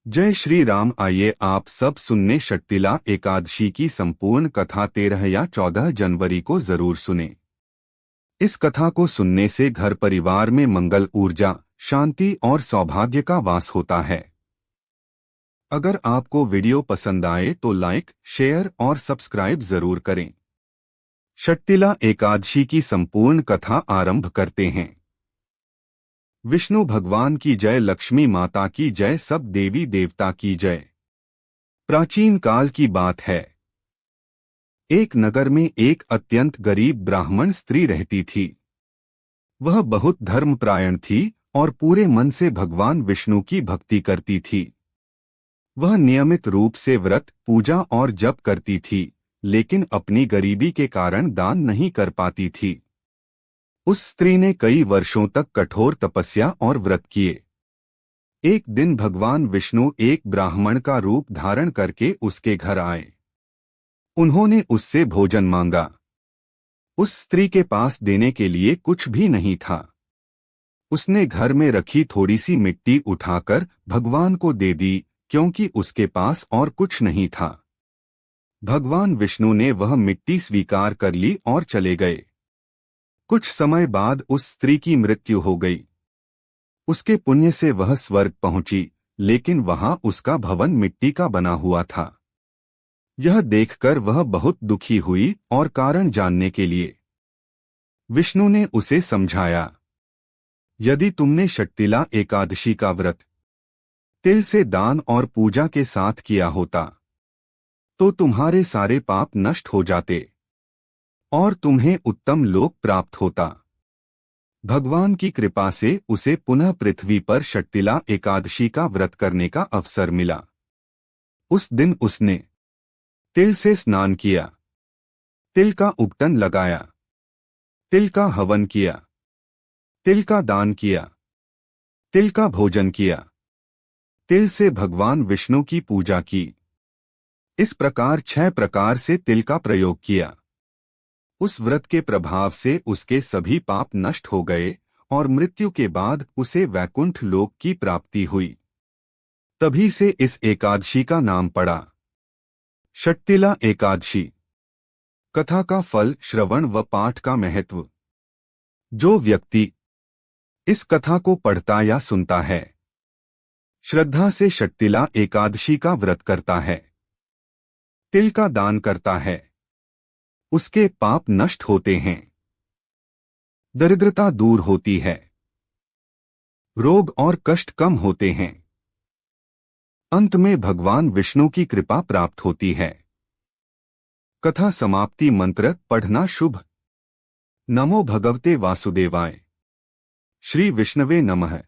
जय श्री राम। आइए आप सब सुनने शक्तिला एकादशी की संपूर्ण कथा 13 या 14 जनवरी को जरूर सुने। इस कथा को सुनने से घर परिवार में मंगल, ऊर्जा, शांति और सौभाग्य का वास होता है। अगर आपको वीडियो पसंद आए तो लाइक, शेयर और सब्सक्राइब जरूर करें। शक्तिला एकादशी की संपूर्ण कथा आरंभ करते हैं। विष्णु भगवान की जय, लक्ष्मी माता की जय, सब देवी देवता की जय। प्राचीन काल की बात है। एक नगर में एक अत्यंत गरीब ब्राह्मण स्त्री रहती थी। वह बहुत धर्मपरायण थी और पूरे मन से भगवान विष्णु की भक्ति करती थी। वह नियमित रूप से व्रत, पूजा और जप करती थी, लेकिन अपनी गरीबी के कारण दान नहीं कर पाती थी। उस स्त्री ने कई वर्षों तक कठोर तपस्या और व्रत किए। एक दिन भगवान विष्णु एक ब्राह्मण का रूप धारण करके उसके घर आए। उन्होंने उससे भोजन मांगा। उस स्त्री के पास देने के लिए कुछ भी नहीं था। उसने घर में रखी थोड़ी सी मिट्टी उठाकर भगवान को दे दी, क्योंकि उसके पास और कुछ नहीं था। भगवान विष्णु ने वह मिट्टी स्वीकार कर ली और चले गए। कुछ समय बाद उस स्त्री की मृत्यु हो गई। उसके पुण्य से वह स्वर्ग पहुंची, लेकिन वहां उसका भवन मिट्टी का बना हुआ था। यह देखकर वह बहुत दुखी हुई और कारण जानने के लिए विष्णु ने उसे समझाया, यदि तुमने शक्तिला एकादशी का व्रत तिल से दान और पूजा के साथ किया होता तो तुम्हारे सारे पाप नष्ट हो जाते और तुम्हें उत्तम लोक प्राप्त होता। भगवान की कृपा से उसे पुनः पृथ्वी पर शक्तिला एकादशी का व्रत करने का अवसर मिला। उस दिन उसने तिल से स्नान किया, तिल का उबटन लगाया, तिल का हवन किया, तिल का दान किया, तिल का भोजन किया, तिल से भगवान विष्णु की पूजा की। इस प्रकार 6 प्रकार से तिल का प्रयोग किया। उस व्रत के प्रभाव से उसके सभी पाप नष्ट हो गए और मृत्यु के बाद उसे वैकुंठ लोक की प्राप्ति हुई। तभी से इस एकादशी का नाम पड़ा शक्तिला एकादशी। कथा का फल, श्रवण व पाठ का महत्व। जो व्यक्ति इस कथा को पढ़ता या सुनता है, श्रद्धा से शक्तिला एकादशी का व्रत करता है, तिल का दान करता है, उसके पाप नष्ट होते हैं, दरिद्रता दूर होती है, रोग और कष्ट कम होते हैं, अंत में भगवान विष्णु की कृपा प्राप्त होती है। कथा समाप्ति मंत्र पढ़ना शुभ। नमो भगवते वासुदेवाय। श्री विष्णवे नमः।